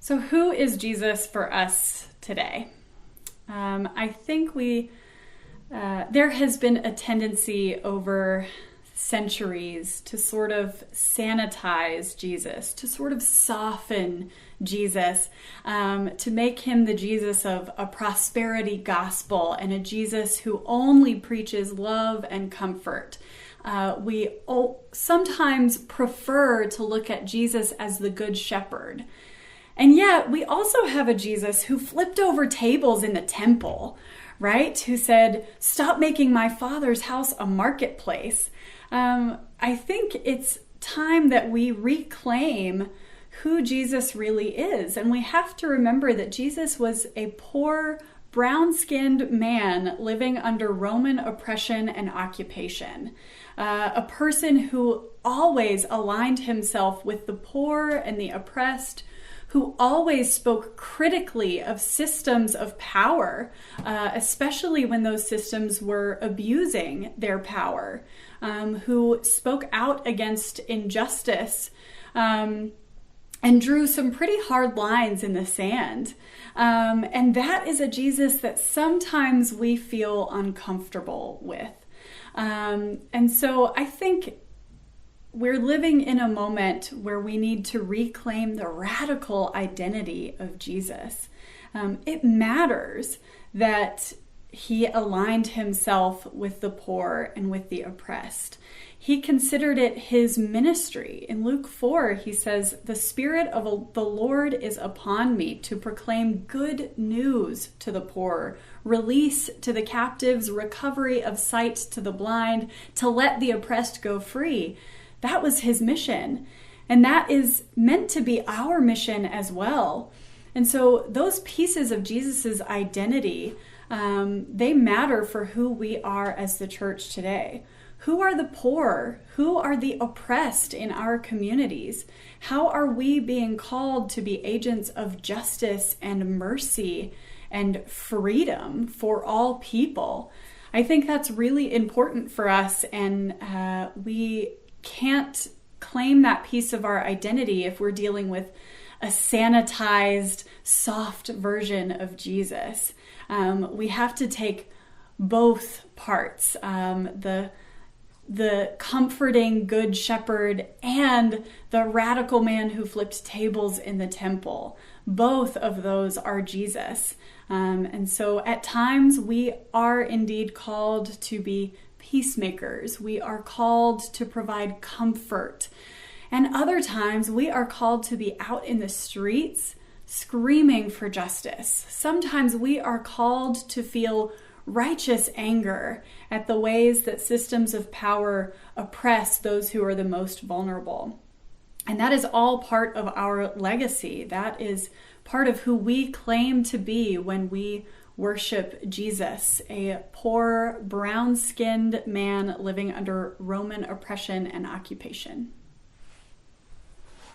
So who is Jesus for us today? I think there has been a tendency over centuries to sort of sanitize Jesus, to sort of soften Jesus, to make him the Jesus of a prosperity gospel and a Jesus who only preaches love and comfort. We sometimes prefer to look at Jesus as the Good Shepherd. And yet we also have a Jesus who flipped over tables in the temple, right? Who said, "Stop making my Father's house a marketplace." I think it's time that we reclaim who Jesus really is. And we have to remember that Jesus was a poor, brown-skinned man living under Roman oppression and occupation. A person who always aligned himself with the poor and the oppressed, who always spoke critically of systems of power, especially when those systems were abusing their power, who spoke out against injustice, and drew some pretty hard lines in the sand. And that is a Jesus that sometimes we feel uncomfortable with. And so I think we're living in a moment where we need to reclaim the radical identity of Jesus. It matters that he aligned himself with the poor and with the oppressed. He considered it his ministry. In Luke 4, he says, "The Spirit of the Lord is upon me to proclaim good news to the poor, release to the captives, recovery of sight to the blind, to let the oppressed go free." That was his mission. And that is meant to be our mission as well. And so those pieces of Jesus's identity, they matter for who we are as the church today. Who are the poor? Who are the oppressed in our communities? How are we being called to be agents of justice and mercy and freedom for all people? I think that's really important for us, and we can't claim that piece of our identity if we're dealing with a sanitized, soft version of Jesus. We have to take both parts, the comforting good shepherd and the radical man who flipped tables in the temple. Both of those are Jesus. And so at times we are indeed called to be peacemakers. We are called to provide comfort. And other times we are called to be out in the streets screaming for justice. Sometimes we are called to feel righteous anger at the ways that systems of power oppress those who are the most vulnerable. And that is all part of our legacy. That is part of who we claim to be when we worship Jesus, a poor, brown-skinned man living under Roman oppression and occupation.